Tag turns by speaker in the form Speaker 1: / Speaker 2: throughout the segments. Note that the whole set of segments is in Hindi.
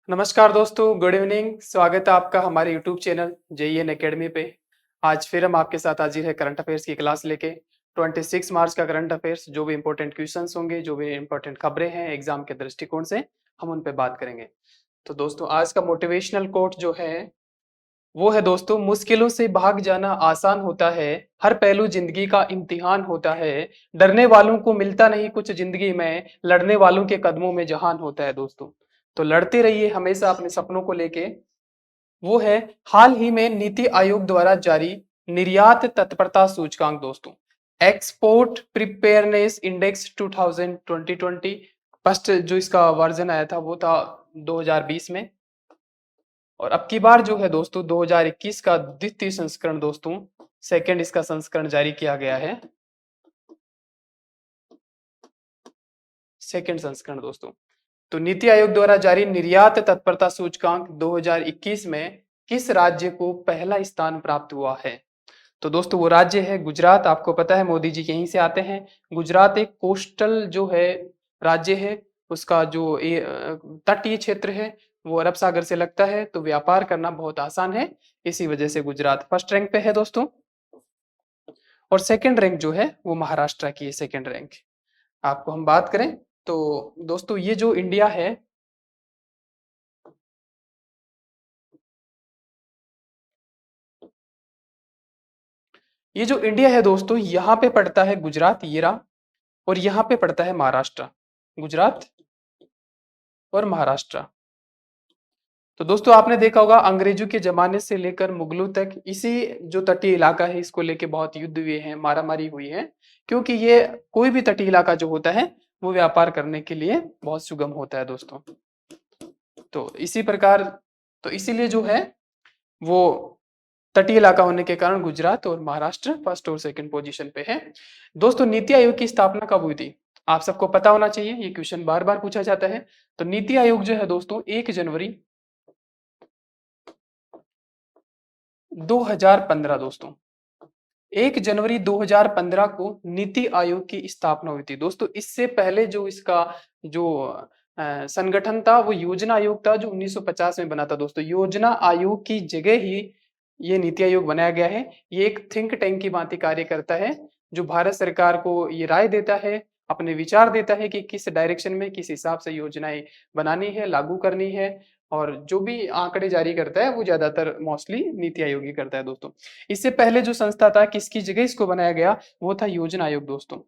Speaker 1: नमस्कार दोस्तों, गुड इवनिंग। स्वागत है आपका हमारे यूट्यूब चैनल जेईएन एकेडमी पे। आज फिर हम आपके साथ हाजिर है करंट अफेयर्स की क्लास लेके। 26 मार्च का करंट अफेयर्स, जो भी इंपॉर्टेंट क्वेश्चंस होंगे, जो भी इंपॉर्टेंट खबरें हैं एग्जाम के दृष्टिकोण से, हम उन पे बात करेंगे। तो दोस्तों, आज का मोटिवेशनल कोट जो है वो है दोस्तों, मुश्किलों से भाग जाना आसान होता है, हर पहलू जिंदगी का इम्तिहान होता है। डरने वालों को मिलता नहीं कुछ जिंदगी में, लड़ने वालों के कदमों में जहान होता है दोस्तों। तो लड़ते रहिए हमेशा अपने सपनों को लेके। वो है हाल ही में नीति आयोग द्वारा जारी निर्यात तत्परता सूचकांक दोस्तों, एक्सपोर्ट प्रिपेयरनेस इंडेक्स 2020। फर्स्ट जो इसका वर्जन आया था वो था 2020 में, और अब की बार जो है दोस्तों 2021 का द्वितीय संस्करण दोस्तों, सेकंड इसका संस्करण जारी किया गया है। सेकंड संस्करण दोस्तों। तो नीति आयोग द्वारा जारी निर्यात तत्परता सूचकांक 2021 में किस राज्य को पहला स्थान प्राप्त हुआ है? तो दोस्तों वो राज्य है गुजरात। आपको पता है मोदी जी यहीं से आते हैं। गुजरात एक कोस्टल जो है राज्य है, उसका जो तटीय क्षेत्र है वो अरब सागर से लगता है, तो व्यापार करना बहुत आसान है। इसी वजह से गुजरात फर्स्ट रैंक पे है दोस्तों। और सेकंड रैंक जो है वो महाराष्ट्र की है, सेकंड रैंक। आपको हम बात करें तो दोस्तों ये जो इंडिया है, ये जो इंडिया है दोस्तों, यहाँ पे पड़ता है गुजरात, ये रहा, और यहाँ पे पड़ता है महाराष्ट्र। गुजरात और महाराष्ट्र। तो दोस्तों आपने देखा होगा अंग्रेजों के जमाने से लेकर मुगलों तक इसी जो तटीय इलाका है इसको लेके बहुत युद्ध हुए हैं, मारामारी हुई है, क्योंकि ये कोई भी तटीय इलाका जो होता है वो व्यापार करने के लिए बहुत सुगम होता है दोस्तों। तो इसी प्रकार, तो इसीलिए जो है वो तटीय इलाका होने के कारण गुजरात और महाराष्ट्र फर्स्ट और सेकंड पोजीशन पे है दोस्तों। नीति आयोग की स्थापना कब हुई थी? आप सबको पता होना चाहिए, ये क्वेश्चन बार बार पूछा जाता है। तो नीति आयोग जो है दोस्तों 1 जनवरी 2015 दोस्तों, 1 जनवरी 2015 को नीति आयोग की स्थापना हुई थी दोस्तों। इससे पहले जो इसका जो संगठन था वो योजना आयोग था, जो 1950 में बना था दोस्तों। योजना आयोग की जगह ही ये नीति आयोग बनाया गया है। ये एक थिंक टैंक की भांति कार्य करता है, जो भारत सरकार को ये राय देता है, अपने विचार देता है कि किस डायरेक्शन में किस हिसाब से योजनाएं बनानी है, लागू करनी है, और जो भी आंकड़े जारी करता है वो ज्यादातर मोस्टली नीति आयोग ही करता है दोस्तों। इससे पहले जो संस्था था, किसकी जगह इसको बनाया गया, वो था योजना आयोग दोस्तों।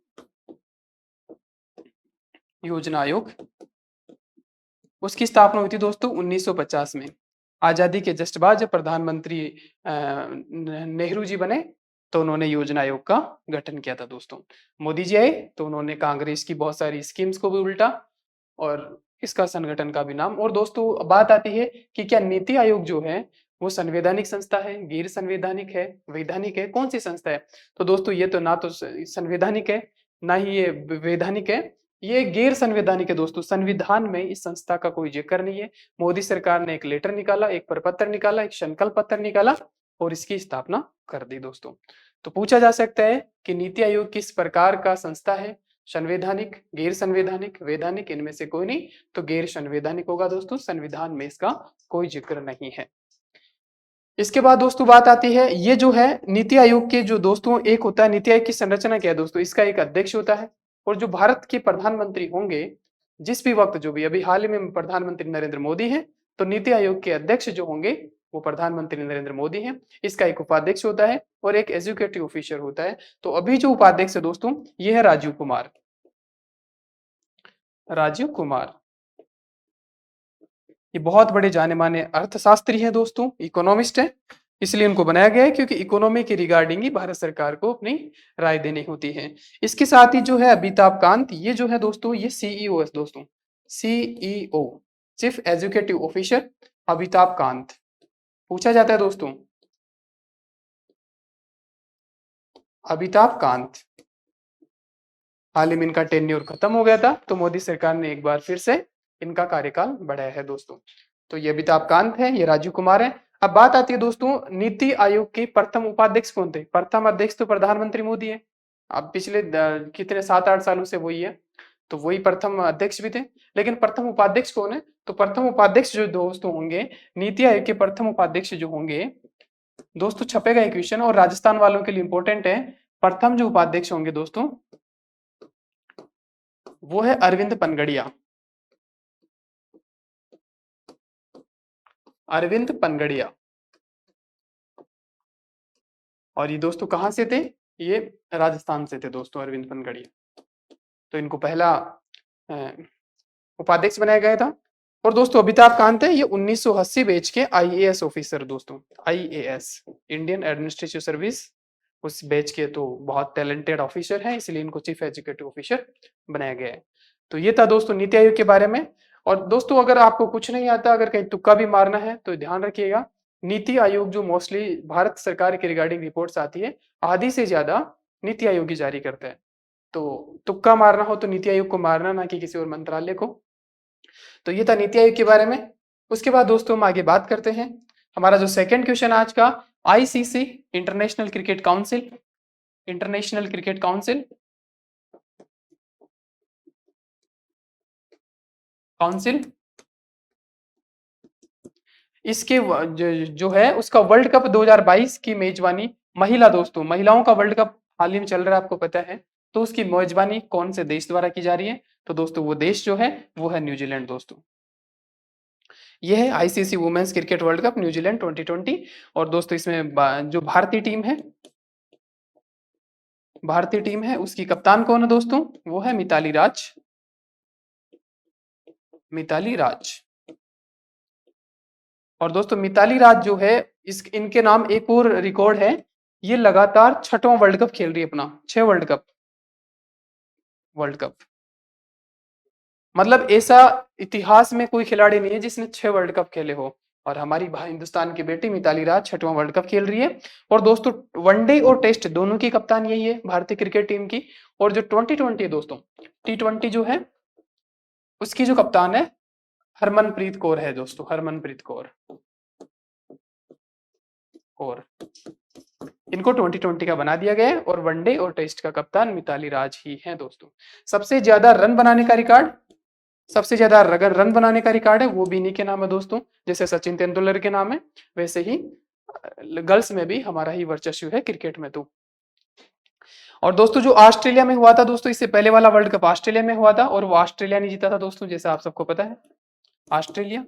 Speaker 1: योजना आयोग, उसकी स्थापना हुई थी दोस्तों 1950 में। आजादी के जस्ट बाद जब प्रधानमंत्री नेहरू जी बने तो उन्होंने योजना आयोग का गठन किया था दोस्तों। मोदी जी आए तो उन्होंने कांग्रेस की बहुत सारी स्कीम्स को भी उल्टा, और इसका संगठन का भी नाम। और दोस्तों बात आती है कि क्या नीति आयोग जो है वो संवैधानिक संस्था है, गैर संवैधानिक है, वैधानिक है, कौन सी संस्था है? तो दोस्तों ये तो ना तो संवैधानिक है, ना ही ये वैधानिक है, ये गैर संवैधानिक है दोस्तों। संविधान में इस संस्था का कोई जिक्र नहीं है। मोदी सरकार ने एक लेटर निकाला, एक प्रपत्र निकाला, एक संकल्प पत्र निकाला और इसकी स्थापना कर दी दोस्तों। तो पूछा जा सकता है कि नीति आयोग किस प्रकार का संस्था है? संवैधानिक, गैर संवैधानिक, वैधानिक, इनमें से कोई नहीं, तो गैर संवैधानिक होगा दोस्तों। संविधान में इसका कोई जिक्र नहीं है। इसके बाद दोस्तों बात आती है, ये जो है नीति आयोग के जो दोस्तों, एक होता है नीति आयोग की संरचना क्या है दोस्तों, इसका एक अध्यक्ष होता है, और जो भारत के प्रधानमंत्री होंगे जिस भी वक्त, जो भी अभी हाल ही में प्रधानमंत्री नरेंद्र मोदी हैं, तो नीति आयोग के अध्यक्ष जो होंगे वो प्रधानमंत्री नरेंद्र मोदी हैं। इसका एक उपाध्यक्ष होता है और एक एग्जीक्यूटिव ऑफिसर होता है। तो अभी जो उपाध्यक्ष है दोस्तों ये है राजीव कुमार। राजीव कुमार ये बहुत बड़े जाने माने अर्थशास्त्री हैं दोस्तों, इकोनॉमिस्ट है। इसलिए उनको बनाया गया है क्योंकि इकोनॉमी के रिगार्डिंग ही भारत सरकार को अपनी राय देनी होती है। इसके साथ ही जो है अमिताभ कांत, ये जो है दोस्तों ये सीईओ है दोस्तों। CEO, chief executive officer, Amitabh Kant. पूछा जाता है दोस्तों, अमिताभ कांत हाल ही में इनका टेन्योर खत्म हो गया था, तो मोदी सरकार ने एक बार फिर से इनका कार्यकाल बढ़ाया है दोस्तों। तो ये अमिताभ कांत है, ये राजीव कुमार है। अब बात आती है दोस्तों, नीति आयोग के प्रथम उपाध्यक्ष कौन थे? प्रथम अध्यक्ष तो प्रधानमंत्री मोदी है। अब पिछले कितने 7-8 सालों से वही है। तो वही प्रथम अध्यक्ष भी थे। लेकिन प्रथम उपाध्यक्ष कौन है? तो प्रथम उपाध्यक्ष जो दोस्तों होंगे, नीति आयोग के प्रथम उपाध्यक्ष जो होंगे दोस्तों, छपेगा ये क्वेश्चन और राजस्थान वालों के लिए इंपॉर्टेंट है। प्रथम जो उपाध्यक्ष होंगे दोस्तों, वो है अरविंद पनगड़िया। अरविंद पनगड़िया। और ये दोस्तों कहां से थे? ये राजस्थान से थे दोस्तों, अरविंद पनगड़िया। तो इनको पहला उपाध्यक्ष बनाया गया था। और दोस्तों अमिताभ कांत है, ये 1980 बैच के आईएएस ऑफिसर दोस्तों, आईएएस इंडियन एडमिनिस्ट्रेटिव सर्विस उस बैच के तो बहुत टैलेंटेड ऑफिसर हैं, इसलिए इनको चीफ एग्जीक्यूटिव ऑफिसर बनाया गया है। तो ये था दोस्तों नीति आयोग के बारे में। और दोस्तों अगर आपको कुछ नहीं आता, अगर कहीं तुक्का भी मारना है तो ध्यान रखिएगा, नीति आयोग जो मोस्टली भारत सरकार के रिगार्डिंग रिपोर्ट्स आती है, आधी से ज्यादा नीति आयोग ही जारी करता है। तो तुक्का मारना हो तो नीति आयोग को मारना, ना कि किसी और मंत्रालय को। तो ये था नीति आयोग के बारे में। उसके बाद दोस्तों हम आगे बात करते हैं। हमारा जो सेकंड क्वेश्चन आज का, ICC international cricket council, international cricket council council इसके जो है उसका वर्ल्ड कप 2022 की मेजबानी, महिला दोस्तों, महिलाओं का वर्ल्ड कप हाल ही में चल रहा है, आपको पता है। तो उसकी मेजबानी कौन से देश द्वारा की जा रही है? तो दोस्तों वो देश जो है वो है न्यूजीलैंड दोस्तों। ये है ICC women's cricket world cup New Zealand 2020। और दोस्तों इसमें जो भारतीय टीम है, भारतीय टीम है उसकी कप्तान कौन है दोस्तों? वो है मिताली राज। मिताली राज। और दोस्तों मिताली राज जो है, इनके नाम एक और रिकॉर्ड है, ये लगातार छठवां वर्ल्ड कप खेल रही है अपना, 6 वर्ल्ड कप। वर्ल्ड कप मतलब ऐसा इतिहास में कोई खिलाड़ी नहीं है जिसने 6 वर्ल्ड कप खेले हो। और हमारी हिंदुस्तान की बेटी मिताली राज 6वां वर्ल्ड कप खेल रही है। और दोस्तों वनडे और टेस्ट दोनों की कप्तान यही है भारतीय क्रिकेट टीम की। और जो T20 है दोस्तों, T20 जो है उसकी जो कप्तान है हरमनप्रीत कौर है दोस्तों, हरमनप्रीत कौर। और इनको 2020 का बना दिया गया है। और वनडे और टेस्ट का कप्तान मिताली राज ही है दोस्तों। सबसे ज्यादा रन बनाने का रिकॉर्ड, सबसे ज्यादा अगर रन बनाने का रिकॉर्ड है वो भी इन्हीं के नाम है दोस्तों। जैसे सचिन तेंदुलकर के नाम है, वैसे ही गर्ल्स में भी हमारा ही वर्चस्व है क्रिकेट में तो। और दोस्तों जो ऑस्ट्रेलिया में हुआ था दोस्तों, इससे पहले वाला वर्ल्ड कप ऑस्ट्रेलिया में हुआ था और वो ऑस्ट्रेलिया ने जीता था दोस्तों, जैसे आप सबको पता है। ऑस्ट्रेलिया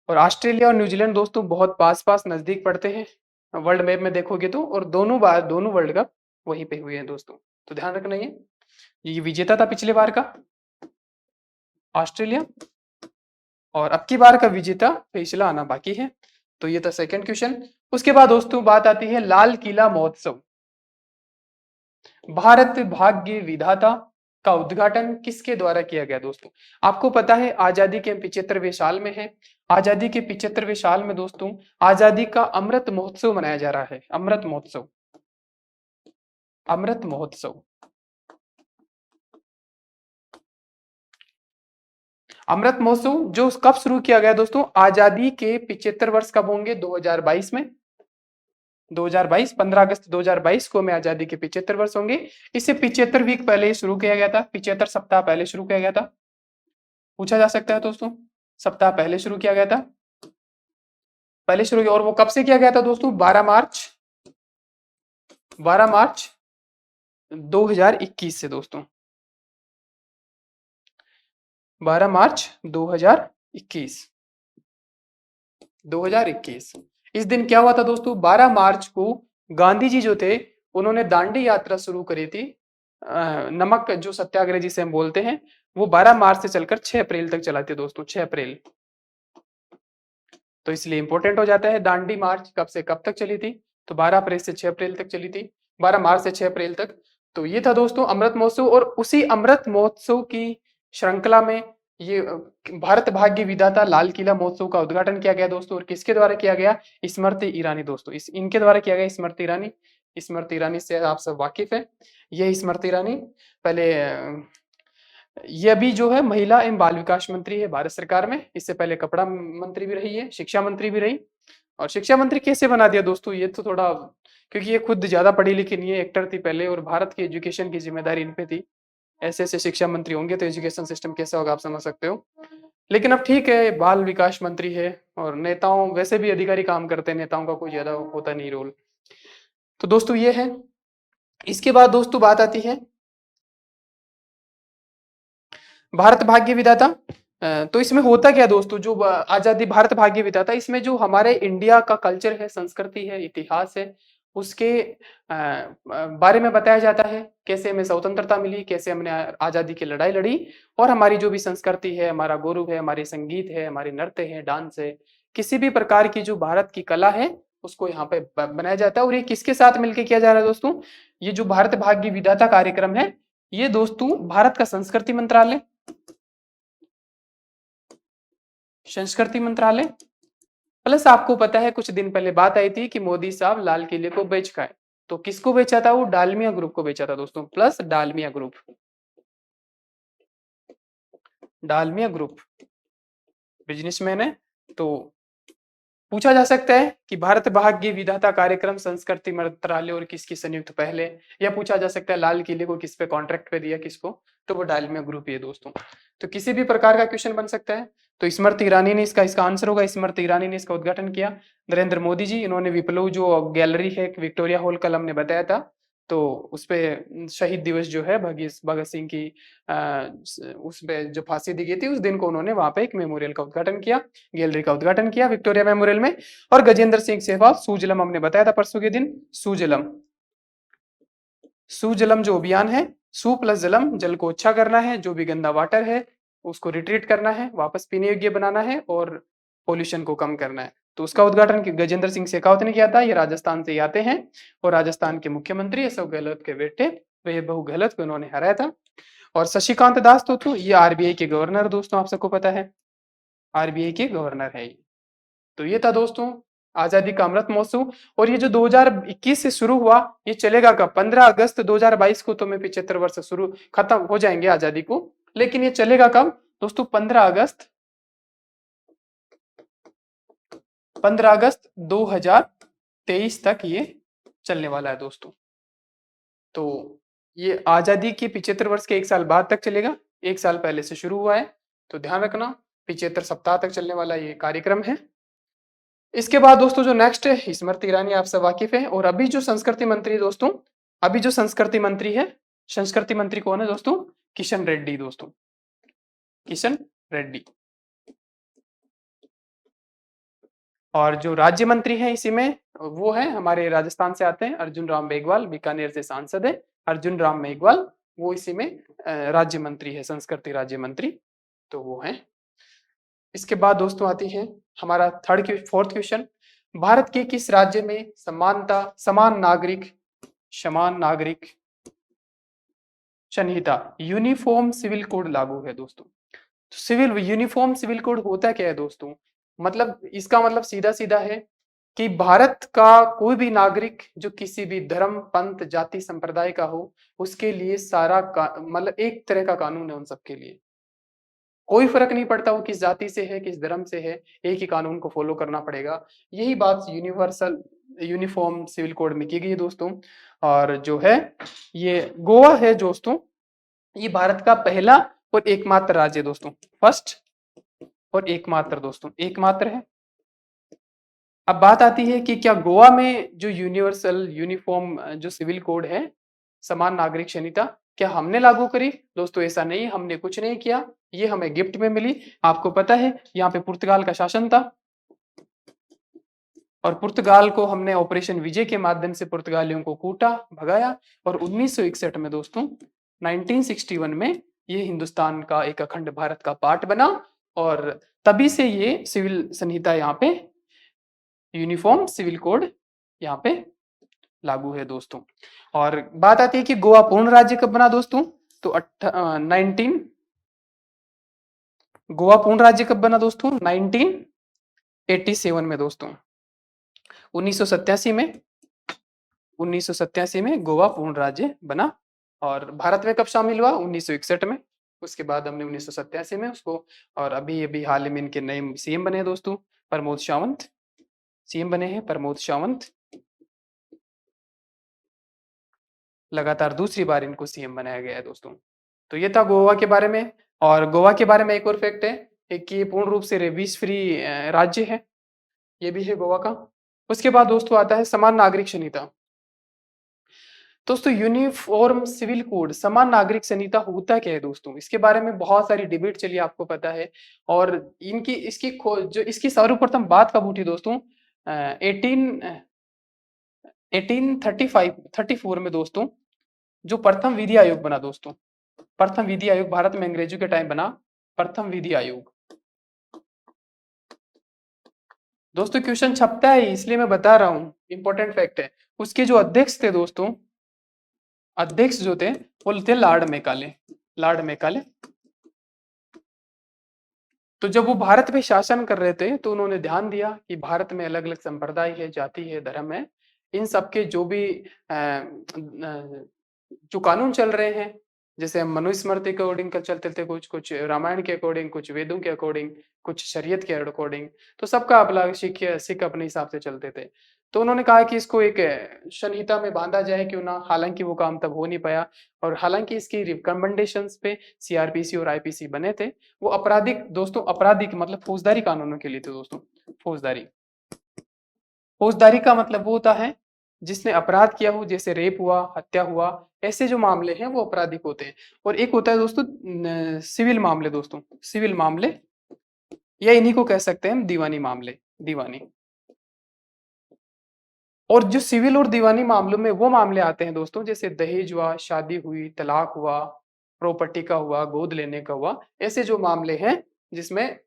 Speaker 1: और ऑस्ट्रेलिया और न्यूजीलैंड दोस्तों बहुत पास पास नजदीक पड़ते हैं वर्ल्ड मैप में देखोगे तो। और दोनों बार दोनों वर्ल्ड कप वहीं पे हुए हैं दोस्तों, तो ध्यान रखना। ये विजेता था पिछले बार का ऑस्ट्रेलिया, और अब की बार का विजेता पिछला आना बाकी है। तो ये था सेकंड क्वेश्चन। उसके बाद दोस्तों बात आती है लाल किला महोत्सव। भारत भाग्य विधाता का उद्घाटन किसके द्वारा किया गया दोस्तों? आपको पता है आजादी के 75वें साल में है। आजादी के 75वें साल में दोस्तों आजादी का अमृत महोत्सव मनाया जा रहा है। अमृत महोत्सव, अमृत महोत्सव। अमृत महोत्सव जो कब शुरू किया गया दोस्तों? आजादी के 75 वर्ष कब होंगे? 2022 में। 2022 15 अगस्त 2022 को में आजादी के 75 वर्ष होंगे। इसे 75 वीक पहले शुरू किया गया था, 75 सप्ताह पहले शुरू किया गया था। पूछा जा सकता है दोस्तों, सप्ताह पहले शुरू किया गया था, पहले शुरू किया। और वो कब से किया गया था दोस्तों? 12 मार्च 2021 से दोस्तों, 12 मार्च 2021। इस दिन क्या हुआ था दोस्तों? 12 मार्च को गांधी जी जो थे उन्होंने दांडी यात्रा शुरू करी थी। नमक जो सत्याग्रह जिसे हम बोलते हैं, वो 12 मार्च से चलकर 6 अप्रैल तक चला थी दोस्तों, 6 अप्रैल। तो इसलिए इंपॉर्टेंट हो जाता है दांडी मार्च कब से कब तक चली थी? तो 12 अप्रैल से 6 अप्रैल तक चली थी, 12 मार्च से 6 अप्रैल तक। तो ये था दोस्तों अमृत महोत्सव। और उसी अमृत महोत्सव की श्रृंखला में ये भारत भाग्य विधाता लाल किला महोत्सव का उद्घाटन किया गया दोस्तों। और किसके द्वारा किया गया? स्मृति ईरानी दोस्तों, इनके द्वारा किया गया, स्मृति ईरानी। स्मृति ईरानी से आप सब वाकिफ है। ये स्मृति ईरानी पहले ये अभी जो है महिला एवं बाल विकास मंत्री है भारत सरकार में। इससे पहले कपड़ा मंत्री भी रही है, शिक्षा मंत्री भी रही। और शिक्षा मंत्री कैसे बना दिया दोस्तों? ये तो थोड़ा, क्योंकि ये खुद ज्यादा पढ़ी लिखी नहीं है, एक्टर थी पहले और भारत की एजुकेशन की जिम्मेदारी इन पे थी। ऐसे शिक्षा मंत्री होंगे तो एजुकेशन सिस्टम कैसा होगा आप समझ सकते हो। लेकिन अब ठीक है, बाल विकास मंत्री है और नेताओं वैसे भी अधिकारी काम करते हैं, नेताओं का कोई ज्यादा होता नहीं रोल। तो दोस्तों ये है। इसके बाद दोस्तों बात आती है भारत भाग्य विधाता। तो इसमें होता क्या दोस्तों, जो आजादी भारत भाग्य विधाता, इसमें जो हमारे इंडिया का कल्चर है, संस्कृति है, इतिहास है, उसके बारे में बताया जाता है। कैसे हमें स्वतंत्रता मिली, कैसे हमने आजादी की लड़ाई लड़ी, और हमारी जो भी संस्कृति है, हमारा गौरव है, हमारी संगीत है, हमारे नृत्य है, डांस है, किसी भी प्रकार की जो भारत की कला है उसको यहाँ पे बनाया जाता है। और ये किसके साथ मिलकर किया जा रहा है दोस्तों, ये जो भारत भाग्य विधाता कार्यक्रम है, ये दोस्तों भारत का संस्कृति मंत्रालय प्लस आपको पता है कुछ दिन पहले बात आई थी कि मोदी साहब लाल किले को बेच का है। तो किसको बेचा था, वो डालमिया ग्रुप को बेचा था दोस्तों, plus Dalmia group. Dalmia group businessman है। तो पूछा जा सकता है कि भारत भाग्य विधाता कार्यक्रम संस्कृति मंत्रालय और किसकी संयुक्त पहले, या पूछा जा सकता है लाल किले को किस पे कॉन्ट्रैक्ट पे दिया, किसको, तो वो डालमिया ग्रुप ही है दोस्तों। तो किसी भी प्रकार का क्वेश्चन बन सकता है। तो स्मृति ईरानी ने इसका आंसर होगा, स्मृति ईरानी ने इसका उद्घाटन किया। नरेंद्र मोदी जी, इन्होंने विप्लव जो गैलरी है विक्टोरिया हॉल कल हमने बताया था, तो उस पे शहीद दिवस जो है भगत सिंह की उस पे जो फांसी दी गई थी उस दिन को उन्होंने वहां पे एक मेमोरियल का उद्घाटन किया, गैलरी का उद्घाटन किया विक्टोरिया मेमोरियल में। और गजेंद्र सिंह शेखावत, सुजलम हमने बताया था परसों के दिन, सुजलम सुजलम जो अभियान है, सु प्लस जलम, जल को अच्छा करना है, जो भी गंदा वाटर है उसको रिट्रीट करना है, वापस पीने योग्य बनाना है और पोल्यूशन को कम करना है। तो उसका उद्घाटन गजेंद्र सिंह शेखावत ने किया था। ये राजस्थान से ही आते हैं और राजस्थान के मुख्यमंत्री अशोक गहलोत के बेटे वैभव गहलोत को उन्होंने हराया था। और शशिकांत दास तो ये आरबीआई के गवर्नर दोस्तों, आप सबको पता है आरबीआई के गवर्नर है ये। तो ये था दोस्तों आजादी का अमृत महोत्सव। और ये जो 2021 से शुरू हुआ, ये चलेगा कब, 15 अगस्त 2022 को तो मैं 75 वर्ष शुरू खत्म हो जाएंगे आजादी को, लेकिन ये चलेगा कब दोस्तों, 15 अगस्त 2023 तक ये चलने वाला है दोस्तों। तो ये आजादी के 75 वर्ष के 1 साल बाद तक चलेगा, 1 साल पहले से शुरू हुआ है। तो ध्यान रखना 75 सप्ताह तक चलने वाला ये कार्यक्रम है। इसके बाद दोस्तों जो नेक्स्ट है स्मृति ईरानी, आप सब वाकिफ है। और अभी जो संस्कृति मंत्री दोस्तों, अभी जो संस्कृति मंत्री है, संस्कृति मंत्री कौन है दोस्तों, किशन रेड्डी दोस्तों, किशन रेड्डी। और जो राज्य मंत्री है इसी में वो है हमारे राजस्थान से आते हैं अर्जुन राम मेघवाल, बीकानेर से सांसद है अर्जुन राम मेघवाल, वो इसी में राज्य मंत्री है, संस्कृति राज्य मंत्री, तो वो है। इसके बाद दोस्तों आती है हमारा फोर्थ क्वेश्चन, भारत के किस राज्य में समान नागरिक संहिता यूनिफॉर्म सिविल कोड लागू है दोस्तों। तो यूनिफॉर्म सिविल कोड होता क्या है दोस्तों, मतलब इसका मतलब सीधा सीधा है कि भारत का कोई भी नागरिक जो किसी भी धर्म, पंथ, जाति, संप्रदाय का हो, उसके लिए सारा मतलब एक तरह का कानून है उन सबके लिए। कोई फर्क नहीं पड़ता वो किस जाति से है, किस धर्म से है, एक ही कानून को फॉलो करना पड़ेगा। यही बात यूनिफॉर्म सिविल कोड में की गई है दोस्तों। और जो है ये गोवा है दोस्तों, ये भारत का पहला और एकमात्र राज्य है दोस्तों, फर्स्ट और एकमात्र दोस्तों, एकमात्र है। अब बात आती है कि क्या गोवा में जो यूनिवर्सल यूनिफॉर्म जो सिविल कोड है, समान नागरिक संहिता, क्या हमने लागू करी दोस्तों, ऐसा नहीं, हमने कुछ नहीं किया, ये हमें गिफ्ट में मिली। आपको पता है यहाँ पे पुर्तगाल का शासन था और पुर्तगाल को हमने ऑपरेशन विजय के माध्यम से पुर्तगालियों को कूटा, भगाया। और 1961 में दोस्तों 1961 में ये हिंदुस्तान का एक अखंड भारत का पार्ट बना और तभी से ये सिविल संहिता यहाँ पे यूनिफॉर्म सिविल कोड यहाँ पे लागू है दोस्तों। और बात आती है कि गोवा पूर्ण राज्य कब बना दोस्तों, तो 19 गोवा पूर्ण राज्य कब बना दोस्तों, 1987 में दोस्तों, 1987 में 1987 में गोवा पूर्ण राज्य बना। और भारत में कब शामिल हुआ, 1961 में। उसके बाद हमने 1987 में उसको, और अभी अभी हाल ही में इनके नए सीएम बने हैं दोस्तों, प्रमोद सावंत सीएम बने हैं, प्रमोद सावंत लगातार दूसरी बार इनको सीएम बनाया गया है दोस्तों। तो ये था गोवा के बारे में। और गोवा के बारे में एक और फैक्ट है, एक कि ये पूर्ण रूप से रेबीज फ्री राज्य है, ये भी है गोवा का। उसके बाद दोस्तों आता है समान नागरिक संहिता। दोस्तों यूनिफॉर्म सिविल कोड, समान नागरिक संहिता होता क्या है दोस्तों? इसके बारे में बहुत सारी डिबेट चली, आपको पता है। और इनकी इसकी जो इसकी सर्वप्रथम बात कब उठी दोस्तों? 1834 में दोस्तों, जो प्रथम विधि आयोग बना दोस्तों, प्रथम विधि आयोग भारत में अंग्रेजों के टाइम बना, प्रथम विधि आयोग। दोस्तों क्वेश्चन छपता है इसलिए मैं बता रहा हूं, इंपॉर्टेंट फैक्ट है। उसके जो अध्यक्ष थे दोस्तों, अध्यक्ष जो थे वो थे लॉर्ड मैकाले, लॉर्ड मैकाले। तो जब वो भारत पे शासन कर रहे थे तो उन्होंने ध्यान दिया कि भारत में अलग अलग संप्रदाय है, जाति है, धर्म है, इन सबके जो भी जो कानून चल रहे हैं, जैसे हम मनुस्मृति के अकॉर्डिंग चलते थे, कुछ कुछ रामायण के अकॉर्डिंग, कुछ वेदों के अकॉर्डिंग, कुछ शरीयत के अकॉर्डिंग, तो सबका अपना सिख अपने हिसाब से चलते थे। तो उन्होंने कहा कि इसको एक संहिता में बांधा जाए क्यों ना, हालांकि वो काम तब हो नहीं पाया। और हालांकि इसकी रिकमेंडेशंस पे सीआरपीसी और आईपीसी बने थे, वो आपराधिक दोस्तों, आपराधिक मतलब फौजदारी कानूनों के लिए थे दोस्तों। फौजदारी, फौजदारी का मतलब वो होता है जिसने अपराध किया हो, जैसे रेप हुआ, हत्या हुआ, ऐसे जो मामले हैं वो आपराधिक होते हैं। और एक होता है दोस्तों सिविल मामले दोस्तों, सिविल मामले, या इन्हीं को कह सकते हैं हम दीवानी मामले, दीवानी। और जो सिविल और दीवानी मामलों में वो मामले आते हैं दोस्तों, जैसे दहेज हुआ, शादी हुई, तलाक हुआ, प्रॉपर्टी का हुआ, गोद लेने का हुआ, ऐसे जो मामले हैं जिसमें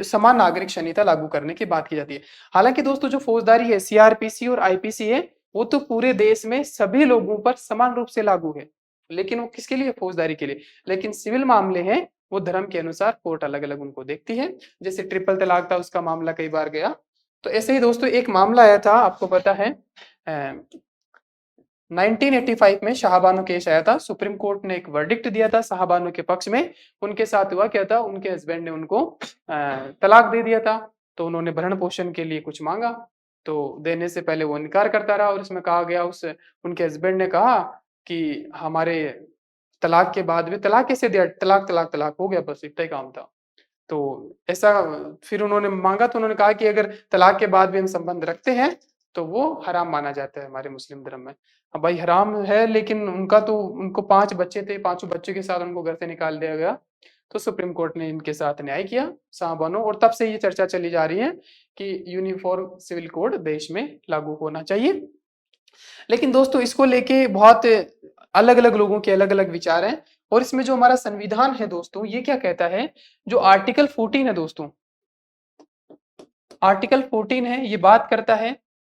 Speaker 1: समान नागरिक संहिता लागू करने की बात की जाती है। हालांकि दोस्तों जो फौजदारी है, सीआरपीसी और आईपीसी है, वो तो पूरे देश में सभी लोगों पर समान रूप से लागू है, लेकिन वो किसके लिए? फौजदारी के लिए। लेकिन सिविल मामले हैं वो धर्म के अनुसार कोर्ट अलग अलग उनको देखती है। जैसे ट्रिपल तलाक था, उसका मामला कई बार गया। तो ऐसे ही दोस्तों एक मामला आया था, आपको पता है 1985 में शाहबानो केस आया था। सुप्रीम कोर्ट ने एक वर्डिक्ट दिया था शाहबानो के पक्ष में। उनके साथ हुआ क्या था, उनके हस्बैंड ने उनको तलाक दे दिया था। तो उन्होंने भरण पोषण के लिए कुछ मांगा, तो देने से पहले वो इनकार करता रहा। और इसमें कहा गया, उस उनके हस्बैंड ने कहा कि हमारे तलाक के बाद भी, तलाक कैसे दिया, तलाक तलाक तलाक हो गया, बस इतना ही काम था। तो ऐसा फिर उन्होंने मांगा, तो उन्होंने कहा कि अगर तलाक के बाद भी हम संबंध रखते हैं तो वो हराम माना जाता है हमारे मुस्लिम धर्म में। अब भाई हराम है, लेकिन उनका तो, उनको 5 बच्चे थे, 5 बच्चों के साथ उनको घर से निकाल दिया गया। तो सुप्रीम कोर्ट ने इनके साथ न्याय किया, साहबानो। और तब से ये चर्चा चली जा रही है कि यूनिफॉर्म सिविल कोड देश में लागू होना चाहिए। लेकिन दोस्तों इसको लेके बहुत अलग अलग लोगों के अलग अलग विचार हैं। और इसमें जो हमारा संविधान है दोस्तों, ये क्या कहता है, जो आर्टिकल 14 है दोस्तों, आर्टिकल 14 है, ये बात करता है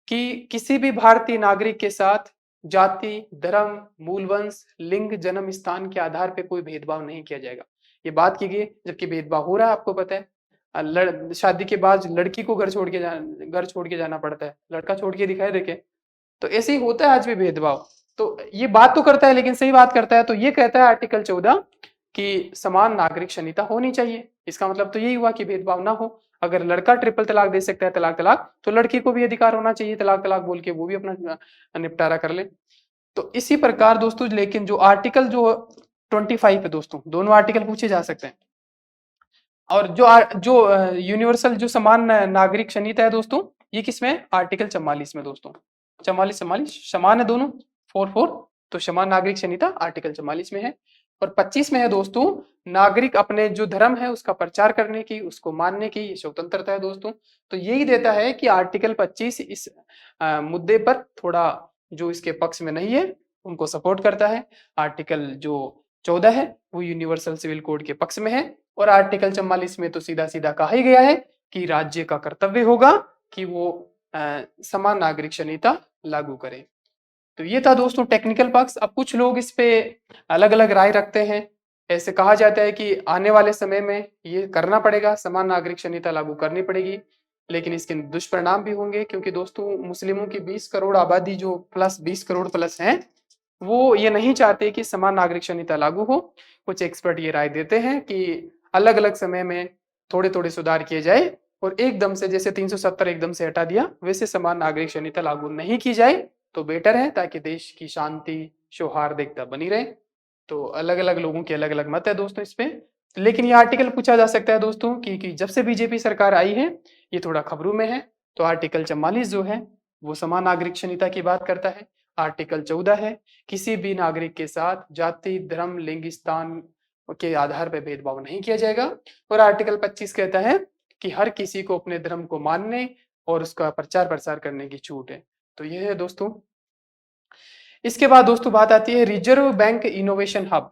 Speaker 1: कि किसी भी भारतीय नागरिक के साथ जाति, धर्म, मूल वंश, लिंग, जन्म स्थान के आधार पे कोई भेदभाव नहीं किया जाएगा। ये बात की गई, जबकि भेदभाव हो रहा है, आपको पता है। शादी के बाद लड़की को घर छोड़ के जाना पड़ता है, लड़का छोड़ के दिखाई देखे। तो ऐसे ही होता है आज भी भेदभाव। तो ये बात तो करता है, लेकिन सही बात करता है। तो ये कहता है आर्टिकल 14 कि समान नागरिक संहिता होनी चाहिए। इसका मतलब तो यही हुआ कि भेदभाव ना हो। अगर लड़का ट्रिपल तलाक दे सकता है, तलाक तलाक, तो लड़की को भी अधिकार होना चाहिए तलाक तलाक बोल के वो भी अपना निपटारा कर ले। तो इसी प्रकार दोस्तों, लेकिन जो आर्टिकल जो 25 है दोस्तों, दोनों आर्टिकल पूछे जा सकते हैं। और जो यूनिवर्सल जो समान नागरिक संहिता है दोस्तों, ये किसमें? आर्टिकल 44 में दोस्तों। 44 समान है दोनों, 4 तो समान नागरिक संहिता आर्टिकल 44 में है। और 25 में है दोस्तों, नागरिक अपने जो धर्म है उसका प्रचार करने की, उसको मानने की स्वतंत्रता है दोस्तों। तो यही देता है कि आर्टिकल 25 इस मुद्दे पर थोड़ा जो इसके पक्ष में नहीं है उनको सपोर्ट करता है। आर्टिकल जो 14 है वो यूनिवर्सल सिविल कोड के पक्ष में है। और आर्टिकल 44 में तो सीधा सीधा कहा ही गया है कि राज्य का कर्तव्य होगा कि वो समान नागरिक संहिता लागू करे। तो ये था दोस्तों टेक्निकल पक्ष। अब कुछ लोग इस पे अलग अलग राय रखते हैं। ऐसे कहा जाता है कि आने वाले समय में ये करना पड़ेगा, समान नागरिक संहिता लागू करनी पड़ेगी, लेकिन इसके दुष्परिणाम भी होंगे। क्योंकि दोस्तों मुस्लिमों की 20 करोड़ आबादी जो प्लस 20 करोड़ प्लस है, वो ये नहीं चाहते कि समान नागरिक संहिता लागू हो। कुछ एक्सपर्ट ये राय देते हैं कि अलग अलग समय में थोड़े थोड़े सुधार किए जाए, और एकदम से जैसे 370 एकदम से हटा दिया, वैसे समान नागरिक संहिता लागू नहीं की जाए तो बेटर है, ताकि देश की शांति सौहार्दिकता बनी रहे। तो अलग-अलग लोगों के अलग-अलग मत है दोस्तों इस पे। लेकिन ये आर्टिकल पूछा जा सकता है दोस्तों कि जब से बीजेपी सरकार आई है, ये थोड़ा खबरों में है। तो आर्टिकल 44 जो है, वो समान नागरिक संहिता की बात करता है। आर्टिकल 14 है, किसी भी नागरिक के साथ जाति, धर्म, लिंग, स्थान के आधार पर भेदभाव नहीं किया जाएगा। और आर्टिकल 25 कहता है कि हर किसी को अपने धर्म को मानने और उसका प्रचार-प्रसार करने की छूट है। तो ये है दोस्तों। इसके बाद दोस्तों बात आती है रिजर्व बैंक इनोवेशन हब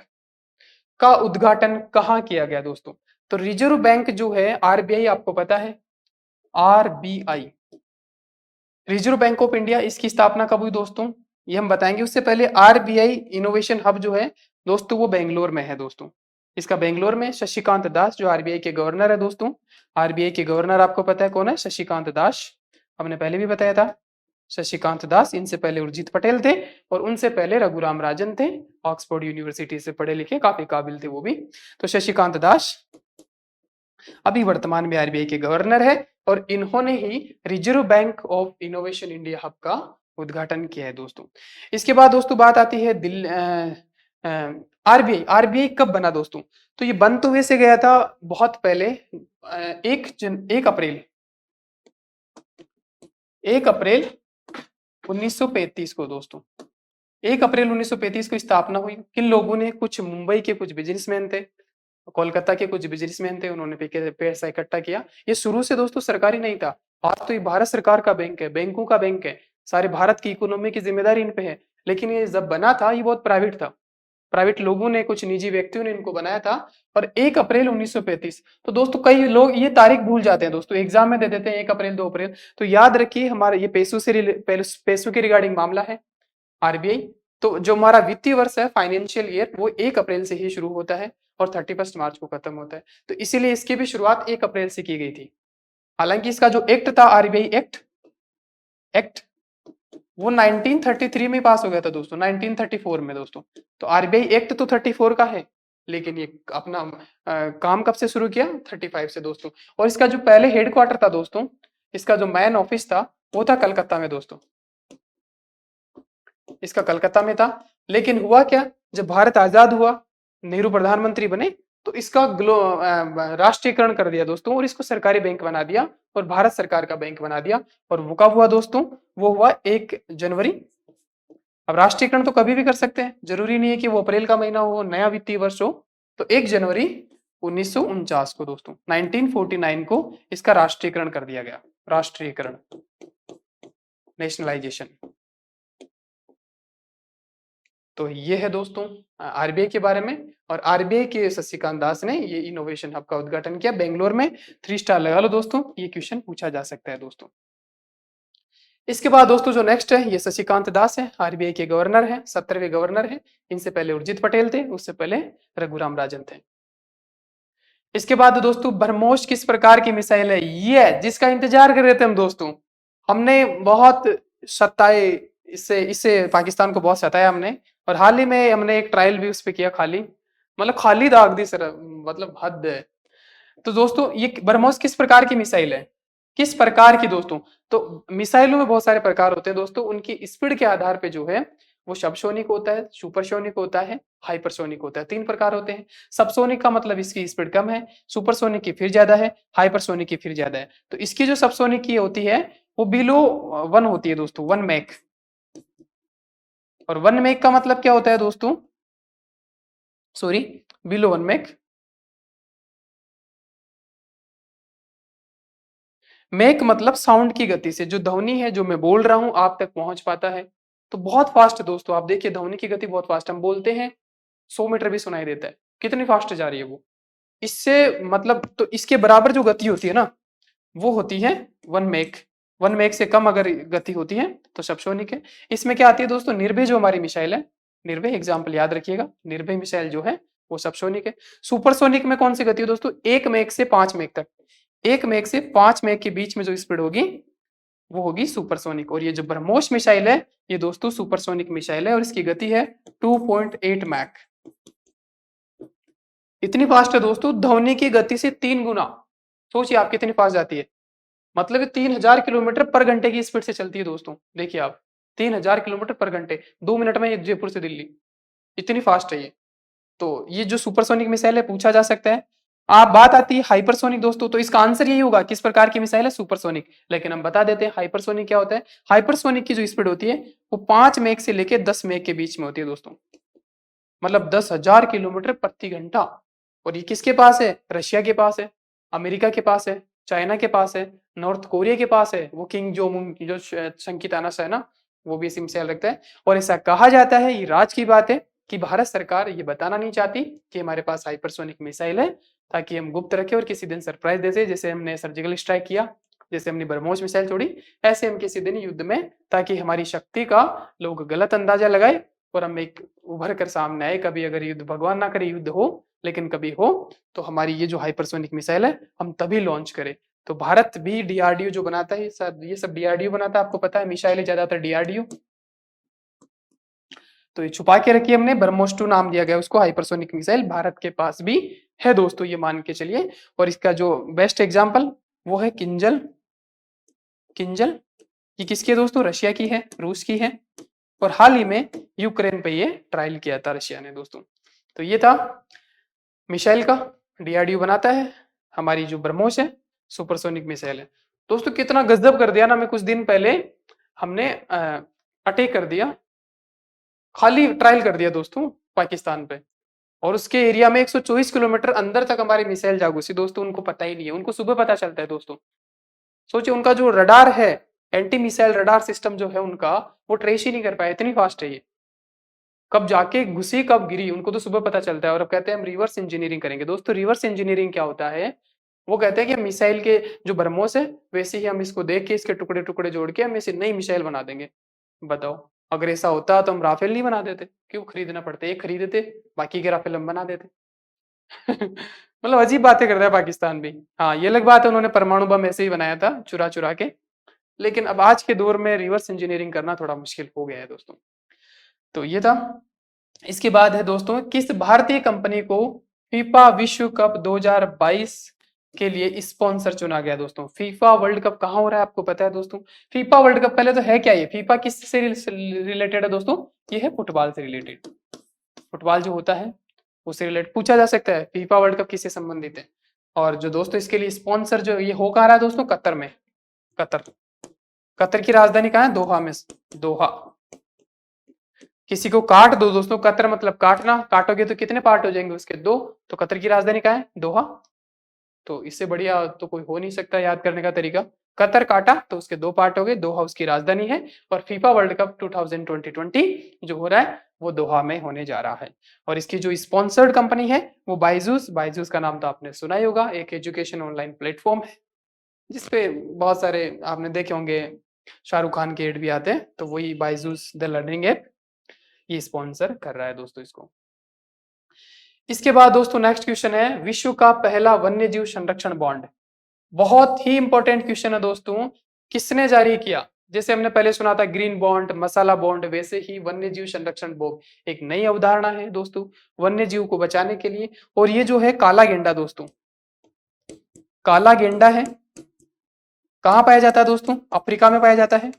Speaker 1: का उद्घाटन कहाँ किया गया दोस्तों? तो रिजर्व बैंक जो है आरबीआई, आपको पता है RBI, reserve Bank of India, इसकी स्थापना कब हुई दोस्तों? ये हम बताएंगे। उससे पहले आरबीआई इनोवेशन हब जो है दोस्तों, वो बेंगलोर में है दोस्तों। इसका बेंगलोर में शशिकांत दास जो आरबीआई के गवर्नर है दोस्तों, आरबीआई के गवर्नर आपको पता है कौन है? शशिकांत दास। हमने पहले भी बताया था शशिकांत दास। इनसे पहले उर्जित पटेल थे और उनसे पहले रघुराम राजन थे, ऑक्सफोर्ड यूनिवर्सिटी से पढ़े लिखे, काफी काबिल थे वो भी। तो शशिकांत दास अभी वर्तमान में आरबीआई के गवर्नर है और इन्होंने ही Reserve Bank of Innovation India Hub का उद्घाटन किया है दोस्तों। इसके बाद दोस्तों बात आती है आरबीआई। आरबीआई कब बना दोस्तों? तो ये बन तो वैसे गया था बहुत पहले, 1 अप्रैल 1935 को दोस्तों। 1 अप्रैल 1935 को स्थापना हुई। किन लोगों ने? कुछ मुंबई के कुछ बिजनेसमैन थे, कोलकाता के कुछ बिजनेसमैन थे, उन्होंने पैसा इकट्ठा किया। ये शुरू से दोस्तों सरकारी नहीं था। आज तो ये भारत सरकार का बैंक है, बैंकों का बैंक है, सारे भारत की इकोनॉमी की जिम्मेदारी इन पे है। लेकिन ये जब बना था ये बहुत प्राइवेट था, प्राइवेट लोगों ने, कुछ निजी व्यक्तियों ने इनको बनाया था। और 1 अप्रैल 1935, तो दोस्तों कई लोग ये तारीख भूल जाते हैं दोस्तों, एग्जाम में दे देते हैं 1 अप्रैल 2 अप्रैल। तो याद रखिए हमारा ये पैसों के रिगार्डिंग मामला है आरबीआई। तो जो हमारा वित्तीय वर्ष है, फाइनेंशियल ईयर, वो 1 अप्रैल से ही शुरू होता है और 31 मार्च को खत्म होता है। तो इसीलिए इसकी भी शुरुआत 1 अप्रैल से की गई थी। हालांकि इसका जो एक्ट था, आरबीआई एक्ट वो 1933 में पास हो गया था दोस्तों, 1934 में दोस्तों। तो आरबीआई एक्ट तो 34 का है, लेकिन ये अपना काम कब से शुरू किया? 35 से दोस्तों। और इसका जो पहले हेडक्वार्टर था दोस्तों, इसका जो मेन ऑफिस था वो था कलकत्ता में दोस्तों, इसका कलकत्ता में था। लेकिन हुआ क्या, जब भारत आजाद हुआ, नेहरू प्रधानमंत्री बने, तो इसका राष्ट्रीयकरण कर दिया दोस्तों और इसको सरकारी बैंक बना दिया और भारत सरकार का बैंक बना दिया। और वो कब हुआ दोस्तों? वो हुआ 1 जनवरी। अब राष्ट्रीयकरण तो कभी भी कर सकते हैं, जरूरी नहीं है कि वो अप्रैल का महीना हो, नया वित्तीय वर्ष हो। तो 1 जनवरी 1949 को दोस्तों, 1949 को इसका राष्ट्रीयकरण कर दिया गया। राष्ट्रीयकरण, नेशनलाइजेशन। तो ये है दोस्तों आरबीआई के बारे में। और आरबीआई के शशिकांत दास ने ये इनोवेशन हब का उद्घाटन किया बेंगलोर में। 3 स्टार लगा लो दोस्तों, ये क्वेश्चन पूछा जा सकता है दोस्तों। इसके बाद दोस्तों जो नेक्स्ट है, ये शशिकांत दास है, आरबीआई के गवर्नर है, 17वें गवर्नर है। इनसे पहले उर्जित पटेल थे, उससे पहले रघुराम राजन थे। इसके बाद दोस्तों ब्रह्मोस किस प्रकार की मिसाइल है? ये जिसका इंतजार कर रहे थे हम दोस्तों, हमने बहुत सताए, इससे इससे पाकिस्तान को बहुत सताया हमने। और हाल ही में हमने एक ट्रायल भी उस पर किया, खाली मतलब खाली दाग दी सर, मतलब हद है। तो दोस्तों ये ब्रह्मोस किस प्रकार की मिसाइल है? किस प्रकार की दोस्तों? तो मिसाइलों में बहुत सारे प्रकार होते हैं दोस्तों, उनकी स्पीड के आधार पे जो है वो सबसोनिक होता है, सुपरसोनिक होता है, हाइपरसोनिक होता है। 3 प्रकार होते हैं। सबसोनिक का मतलब इसकी स्पीड कम है, सुपरसोनिक की फिर ज्यादा है, हाइपरसोनिक की फिर ज्यादा है। तो इसकी जो सबसोनिक की होती है वो बिलो 1 होती है दोस्तों, 1 मैक। और 1 मैक का मतलब क्या होता है दोस्तों? Sorry, below 1 Mach. मैक मतलब साउंड की गति से, जो ध्वनि है, जो मैं बोल रहा हूं आप तक पहुंच पाता है। तो बहुत फास्ट है दोस्तों, आप देखिए ध्वनि की गति बहुत फास्ट, हम बोलते हैं 100 मीटर भी सुनाई देता है, कितनी फास्ट जा रही है वो। इससे मतलब तो इसके बराबर जो गति होती है ना, वो होती है 1 मैक। 1 मैक से कम अगर गति होती है तो सबसोनिक है। इसमें क्या आती है दोस्तों? निर्भय जो हमारी मिसाइल है, निर्भय एग्जाम्पल याद रखिएगा, निर्भय मिसाइल जो है वो सबसोनिक है। सुपरसोनिक में कौन सी गति है दोस्तों? 1 मैक से 5 मैक तक, 1 मैक से 5 मैक के बीच में जो स्पीड होगी वो होगी सुपरसोनिक। और ये जो ब्रह्मोस मिसाइल है ये दोस्तों सुपरसोनिक मिसाइल है और इसकी गति है 2.8 मैक। इतनी फास्ट है दोस्तों, ध्वनि की गति से 3 गुना। सोचिए आप कितनी फास्ट जाती है, मतलब 3000 किलोमीटर पर घंटे की स्पीड से चलती है दोस्तों। देखिए आप, 3000 किलोमीटर पर घंटे, 2 मिनट में जयपुर से दिल्ली, इतनी फास्ट है ये। तो ये जो सुपरसोनिक मिसाइल है पूछा जा सकता है। आप बात आती है हाइपरसोनिक दोस्तों, तो इसका आंसर यही होगा किस प्रकार की मिसाइल है, सुपरसोनिक। लेकिन हम बता देते हैं हाइपरसोनिक क्या होता है। हाइपरसोनिक की जो स्पीड होती है वो 5 मैक से लेकर 10 मैक के बीच में होती है दोस्तों, मतलब 10,000 किलोमीटर प्रति घंटा। और ये किसके पास है, रशिया के पास है, अमेरिका के पास है, चाइना के पास है, नॉर्थ कोरिया के पास है, वो किंग जो मुंग जो संकितानस है ना, वो भी इसी मिसाइल रखता है। और ऐसा कहा जाता है, ये राज की बात है, कि भारत सरकार ये बताना नहीं चाहती कि हमारे पास हाइपरसोनिक मिसाइल है, ताकि हम गुप्त रखें और किसी दिन सरप्राइज दे दें, जैसे हमने सर्जिकल स्ट्राइक किया, जैसे हमने ब्रह्मोस मिसाइल छोड़ी, ऐसे हम किसी दिन युद्ध में, ताकि हमारी शक्ति का लोग गलत अंदाजा लगाए और हम एक उभर कर सामने आए। कभी अगर युद्ध, भगवान ना करे युद्ध हो, लेकिन कभी हो, तो हमारी ये जो हाइपरसोनिक मिसाइल है हम तभी लॉन्च करें। तो भारत भी डीआरडीओ जो बनाता है, ये सब डीआरडीओ बनाता है, आपको पता है मिसाइलें ज्यादातर डीआरडीओ। तो ये छुपा के रखिए हमने, ब्रह्मोस 2 नाम दिया गया उसको, हाइपरसोनिक मिसाइल भारत के पास भी है दोस्तों, ये मान के चलिए। और इसका जो बेस्ट एग्जाम्पल वो है किंजल। किंजल ये किसकी है दोस्तों, रशिया की है, रूस की है। और हाल ही में यूक्रेन पे ये ट्रायल किया था रशिया ने दोस्तों। तो ये था मिसाइल का, डीआरडीओ बनाता है, हमारी जो ब्रह्मोस है सुपरसोनिक मिसाइल है दोस्तों। कितना गजब कर दिया ना, मैं कुछ दिन पहले हमने अटैक कर दिया, खाली ट्रायल कर दिया दोस्तों पाकिस्तान पे, और उसके एरिया में 124 किलोमीटर अंदर तक हमारी मिसाइल जा घुसी दोस्तों, उनको पता ही नहीं है, उनको सुबह पता चलता है दोस्तों। सोचिए उनका जो रडार है, एंटी मिसाइल रडार सिस्टम जो है उनका, वो ट्रेस ही नहीं कर पाया, इतनी फास्ट है ये। कब जाके घुसी कब गिरी उनको तो सुबह पता चलता है। और अब कहते हैं हम रिवर्स इंजीनियरिंग करेंगे दोस्तों। रिवर्स इंजीनियरिंग क्या होता है, वो कहते हैं कि मिसाइल के जो ब्रह्मोस है वैसे ही हम इसको देख के इसके टुकड़े टुकड़े जोड़ के हम इसे नई मिसाइल बना देंगे। बताओ, अगर ऐसा होता तो हम राफेल नहीं बना देते, क्यों खरीदना पड़ता, एक खरीदते, बाकी के राफेल हम बना देते। मतलब अजीब बातें करता है पाकिस्तान भी। हाँ ये अलग बात है, उन्होंने परमाणु बम ऐसे ही बनाया था चुरा चुरा के, लेकिन अब आज के दौर में रिवर्स इंजीनियरिंग करना थोड़ा मुश्किल हो गया है दोस्तों। तो ये था। इसके बाद है दोस्तों, किस भारतीय कंपनी को फीफा विश्व कप 2022 के लिए स्पॉन्सर चुना गया दोस्तों। फीफा वर्ल्ड कप कहाँ हो रहा है आपको पता है दोस्तों। फीफा वर्ल्ड कप पहले तो है क्या, ये फीफा किससे रिलेटेड है दोस्तों, ये है फुटबॉल से रिलेटेड। फुटबॉल जो होता है उससे रिलेटेड पूछा जा सकता है, फीफा वर्ल्ड कप किससे संबंधित है। और जो दोस्तों इसके लिए स्पॉन्सर जो ये हो कहाँ रहा है दोस्तों, कतर में। कतर, कतर की राजधानी कहाँ है, दोहा में, दोहा। किसी को काट दो दोस्तों, कतर मतलब काटना, काटोगे तो कितने पार्ट हो जाएंगे उसके, दो। तो कतर की राजधानी कहाँ है, दोहा। तो इससे बढ़िया तो कोई हो नहीं सकता याद करने का तरीका। कतर काटा तो उसके दो पार्ट हो गए, दोहा उसकी राजधानी है। और फीफा वर्ल्ड कप 2020 जो हो रहा है वो दोहा में होने जा रहा है। और इसकी जो स्पॉन्सर्ड कंपनी है वो बाइजूस। बाइजूस का नाम तो आपने सुना ही होगा, एक एजुकेशन ऑनलाइन प्लेटफॉर्म है जिसपे बहुत सारे आपने देखे होंगे, शाहरुख खान के एड भी आते हैं। तो वही बाइजूस द लर्निंग ऐप ये स्पॉन्सर कर रहा है दोस्तों इसको। इसके बाद दोस्तों नेक्स्ट क्वेश्चन है, विश्व का पहला वन्य जीव संरक्षण बॉन्ड। बहुत ही इंपॉर्टेंट क्वेश्चन है दोस्तों, किसने जारी किया। जैसे हमने पहले सुना था ग्रीन बॉन्ड, मसाला बॉन्ड, वैसे ही वन्य जीव संरक्षण बॉन्ड एक नई अवधारणा है दोस्तों वन्य जीव को बचाने के लिए। और ये जो है काला गेंडा दोस्तों, काला गेंडा है, कहां पाया जाता है दोस्तों, अफ्रीका में पाया जाता है।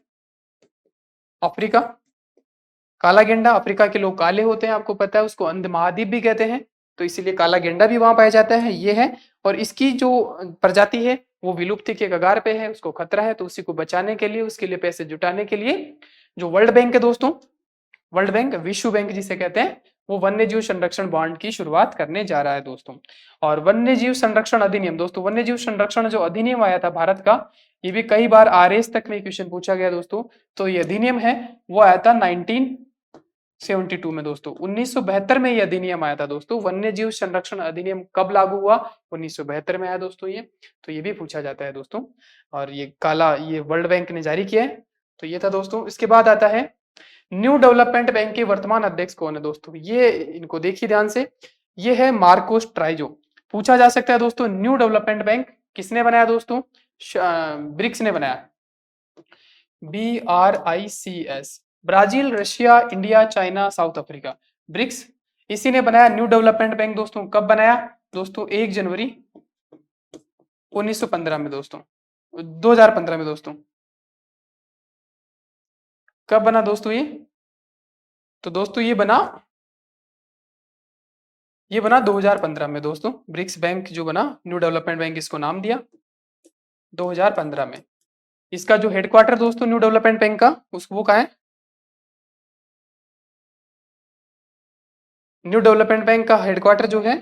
Speaker 1: अफ्रीका, काला गेंडा, अफ्रीका के लोग काले होते हैं आपको पता है, उसको अंध महाद्वीप भी कहते हैं, तो इसीलिए काला गेंडा भी वहां पाया जाता है, ये है। और इसकी जो प्रजाति है वो विलुप्ति के कगार पे है, उसको खतरा है, तो उसी को बचाने के लिए, उसके लिए पैसे जुटाने के लिए जो वर्ल्ड बैंक है दोस्तों, वर्ल्ड बैंक, विश्व बैंक जिसे कहते हैं, वो वन्य जीव संरक्षण बॉन्ड की शुरुआत करने जा रहा है दोस्तों। और वन्य जीव संरक्षण अधिनियम दोस्तों, वन्य जीव संरक्षण जो अधिनियम आया था भारत का, ये भी कई बार आरएस तक में क्वेश्चन पूछा गया दोस्तों। तो ये अधिनियम है वो आया था 1972 में दोस्तों, 1972 में ये अधिनियम आया था दोस्तों। वन्य जीव संरक्षण अधिनियम कब लागू हुआ, 1972 में आया दोस्तों ये। तो ये भी पूछा जाता है दोस्तों। और ये काला, ये वर्ल्ड बैंक ने जारी किया है। तो ये था दोस्तों। इसके बाद आता है न्यू डेवलपमेंट बैंक के वर्तमान अध्यक्ष कौन है दोस्तों, ये इनको देखिए ध्यान से, ये है मार्कोस ट्राइजो। पूछा जा सकता है दोस्तों न्यू डेवलपमेंट बैंक किसने बनाया दोस्तों, ब्रिक्स ने बनाया, BRICS, Brazil, Russia, India, China, South Africa, BRICS, इसी ने बनाया न्यू डेवलपमेंट बैंक दोस्तों। कब बनाया दोस्तों, 1 जनवरी 1915 में दोस्तों, 2015 में दोस्तों। कब बना दोस्तों ये, तो दोस्तों ये बना ये बना 2015 में दोस्तों, ब्रिक्स बैंक जो बना, न्यू डेवलपमेंट बैंक इसको नाम दिया 2015 में। इसका जो हेडक्वार्टर दोस्तों न्यू डेवलपमेंट बैंक का, उस वो कहाँ है? न्यू डेवलपमेंट बैंक का हेडक्वार्टर जो है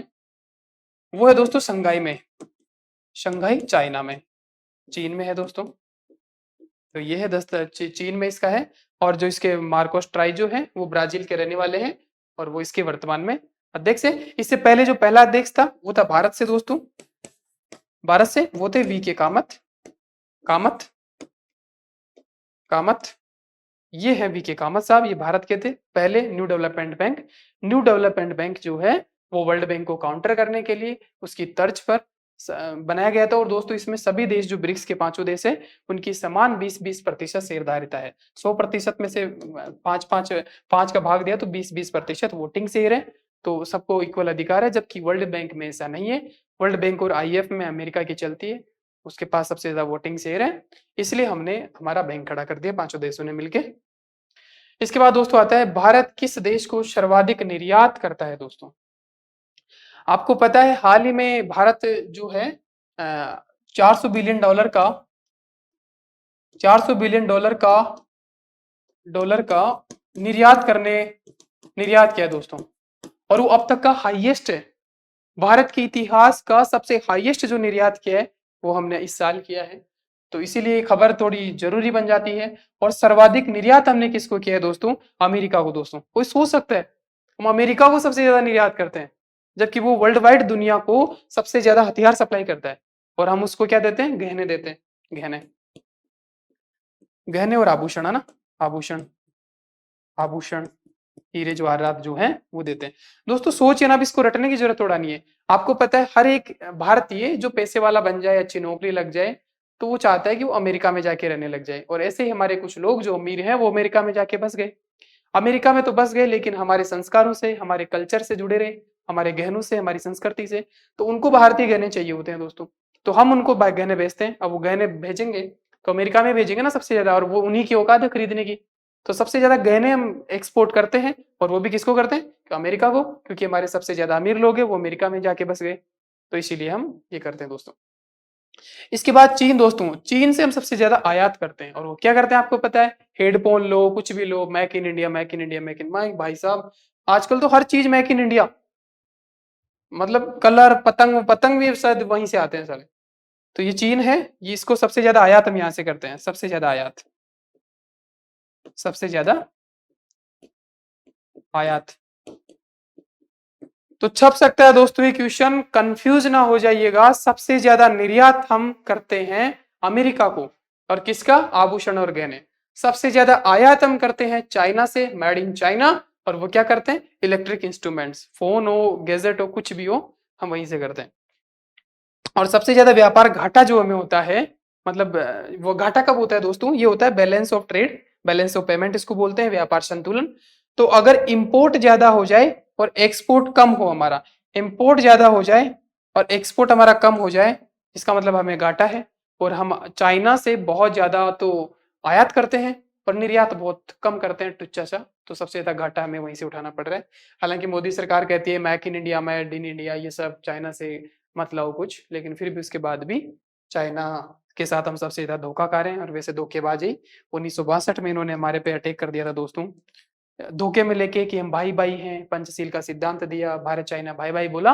Speaker 1: वो है दोस्तों शंघाई में, शंघाई चाइना में, चीन में है दोस्तों। तो ये है चीन में इसका है। और जो इसके मार्कोस ट्राई जो है वो ब्राजील के रहने वाले हैं और वो इसके वर्तमान में अध्यक्ष है। इससे पहले जो पहला अध्यक्ष था वो था भारत से दोस्तों, भारत से वो थे वी के कामत, कामत, कामत। ये है वी के कामत साहब, ये भारत के थे पहले new development bank. New development bank जो है वो वर्ल्ड बैंक को काउंटर करने के लिए उसकी तर्ज पर बनाया गया था। और दोस्तों इसमें सभी देश जो ब्रिक्स के पांचों देश है उनकी समान 20-20% शेयरधारिता है। 100% में से पांच का भाग दिया तो 20-20% वोटिंग शेयर है। तो सबको इक्वल अधिकार है, जबकि वर्ल्ड बैंक में ऐसा नहीं है। वर्ल्ड बैंक और आईएफ में अमेरिका की चलती है, उसके पास सबसे ज्यादा वोटिंग शेयर है, इसलिए हमने हमारा बैंक खड़ा कर दिया पांचों देशों ने मिलकर। इसके बाद दोस्तों आता है भारत किस देश को सर्वाधिक निर्यात करता है दोस्तों। आपको पता है हाल ही में भारत जो है 400 बिलियन डॉलर का, 400 बिलियन डॉलर का निर्यात किया है दोस्तों। और वो अब तक का हाईएस्ट है, भारत के इतिहास का सबसे हाईएस्ट जो निर्यात किया है वो हमने इस साल किया है। तो इसीलिए खबर थोड़ी जरूरी बन जाती है। और सर्वाधिक निर्यात हमने किसको किया है दोस्तों? अमेरिका को दोस्तों। कोई सोच सकता है हम अमेरिका को सबसे ज्यादा निर्यात करते हैं, जबकि वो वर्ल्ड वाइड दुनिया को सबसे ज्यादा हथियार सप्लाई करता है और हम उसको क्या देते हैं? गहने देते हैं, गहने, गहने और आभूषण, है ना, आभूषण, आभूषण, हीरे जवाहरात जो हैं वो देते हैं दोस्तों। सोचिए ना, अब इसको रटने की जरूरत थोड़ा नहीं है। आपको पता है हर एक भारतीय जो पैसे वाला बन जाए, अच्छी नौकरी लग जाए, तो वो चाहता है कि वो अमेरिका में जाके रहने लग जाए। और ऐसे ही हमारे कुछ लोग जो अमीर हैं वो अमेरिका में जाके बस गए। अमेरिका में तो बस गए, लेकिन हमारे संस्कारों से, हमारे कल्चर से जुड़े रहे, हमारे गहनों से, हमारी संस्कृति से। तो उनको भारतीय गहने चाहिए होते हैं दोस्तों। तो हम उनको गहने भेजते हैं। अब वो गहने भेजेंगे तो अमेरिका में भेजेंगे ना सबसे ज्यादा, और वो उन्हीं की औकात है खरीदने की। तो सबसे ज्यादा गहने हम एक्सपोर्ट करते हैं, और वो भी किसको करते हैं? अमेरिका को, क्योंकि हमारे सबसे ज्यादा अमीर लोग हैं वो अमेरिका में जाके बस गए। तो इसीलिए हम ये करते हैं दोस्तों। इसके बाद चीन दोस्तों, चीन से हम सबसे ज्यादा आयात करते हैं। और वो क्या करते हैं आपको पता है? हेडफोन लो, कुछ भी लो, make in India, make in India, make in my भाई साहब, आजकल तो हर चीज मेक इन इंडिया। मतलब कलर, पतंग, पतंग भी शायद वहीं से आते हैं सारे। तो ये चीन है, ये इसको सबसे ज्यादा आयात हम यहाँ से करते हैं, सबसे ज्यादा आयात, सबसे ज्यादा आयात। तो छप सकता है दोस्तों ये क्वेश्चन, कंफ्यूज ना हो जाइएगा। सबसे ज्यादा निर्यात हम करते हैं अमेरिका को, और किसका? आभूषण और गहने। सबसे ज्यादा आयात हम करते हैं चाइना से, मेड इन चाइना। और वो क्या करते हैं? इलेक्ट्रिक इंस्ट्रूमेंट्स, फोन हो, गैजेट हो, कुछ भी हो, हम वहीं से करते हैं। और सबसे ज्यादा व्यापार घाटा जो हमें होता है, मतलब वो घाटा कब होता है दोस्तों? ये होता है balance of trade, balance of payment इसको बोलते हैं, व्यापार संतुलन। तो अगर इंपोर्ट ज्यादा हो जाए और एक्सपोर्ट कम हो, हमारा इंपोर्ट ज्यादा हो जाए और एक्सपोर्ट हमारा कम हो जाए, इसका मतलब हमें घाटा है। और हम चाइना से बहुत ज्यादा तो आयात करते हैं और निर्यात बहुत कम करते हैं, टुच्चा सा। तो सबसे ज्यादा घाटा हमें वहीं से उठाना पड़ रहा है। हालांकि मोदी सरकार कहती है make in India, made in India, ये सब चाइना से मत लाओ कुछ, लेकिन फिर भी उसके बाद भी चाइना के साथ हम सबसे ज्यादा धोखा खा रहे हैं। और वैसे धोखेबाजी 1962 में इन्होंने हमारे पे अटैक कर दिया था दोस्तों, धोखे में लेके कि हम भाई भाई हैं, पंचशील का सिद्धांत दिया, भारत चाइना भाई भाई बोला,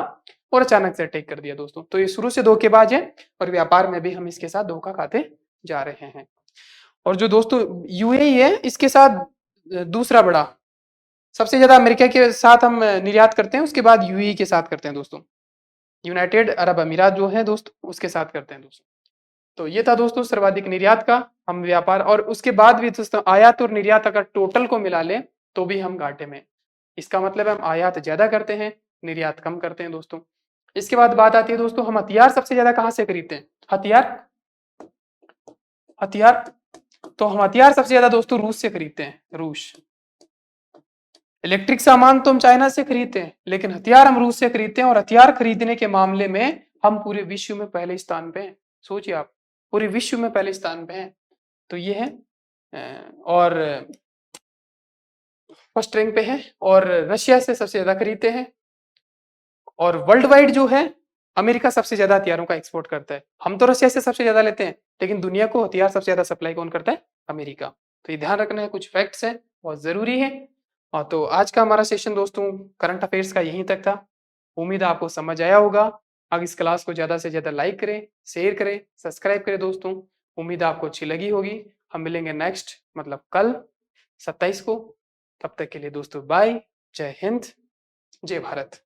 Speaker 1: और अचानक से अटैक कर दिया दोस्तों। तो ये शुरू से धोखेबाज है और व्यापार में भी हम इसके साथ धोखा खाते जा रहे हैं। और जो दोस्तों यूएई है, इसके साथ दूसरा बड़ा, सबसे ज्यादा अमेरिका के साथ हम निर्यात करते हैं, उसके बाद यूएई के साथ करते हैं दोस्तों। यूनाइटेड अरब अमीरात जो है दोस्तों, उसके साथ करते हैं दोस्तों। तो ये था दोस्तों सर्वाधिक निर्यात का हम व्यापार। और उसके बाद भी दोस्तों आयात और निर्यात अगर टोटल को मिला लें तो भी हम घाटे में। इसका मतलब है हम आयात ज्यादा करते हैं, निर्यात कम करते हैं दोस्तों। इसके बाद बात आती है दोस्तों, हम हथियार सबसे ज्यादा कहां से खरीदते हैं? हथियार, हथियार। तो हम हथियार सबसे ज्यादा दोस्तों रूस से खरीदते हैं, रूस। इलेक्ट्रिक सामान तो हम चाइना से खरीदते हैं, लेकिन हथियार हम रूस से खरीदते हैं। और हथियार खरीदने के मामले में हम पूरे विश्व में पहले स्थान पे हैं। सोचिए आप, पूरे विश्व में पहले स्थान पे हैं। तो ये है और फर्स्ट रैंक पे है। और रशिया से सबसे ज्यादा खरीदते हैं, और वर्ल्ड वाइड जो है अमेरिका सबसे ज़्यादा हथियारों का एक्सपोर्ट करता है। हम तो रशिया से सबसे ज़्यादा लेते हैं, लेकिन दुनिया को हथियार सबसे ज़्यादा सप्लाई कौन करता है? अमेरिका। तो ये ध्यान रखना है, कुछ फैक्ट्स हैं, बहुत ज़रूरी है। तो आज का हमारा सेशन दोस्तों करंट अफेयर्स का यहीं तक था। उम्मीद है आपको समझ आया होगा। अब इस क्लास को ज़्यादा से ज़्यादा लाइक करें, शेयर करें, सब्सक्राइब करें दोस्तों। उम्मीद है आपको अच्छी लगी होगी। हम मिलेंगे नेक्स्ट मतलब कल 27 को। तब तक के लिए दोस्तों बाय, जय हिंद, जय भारत।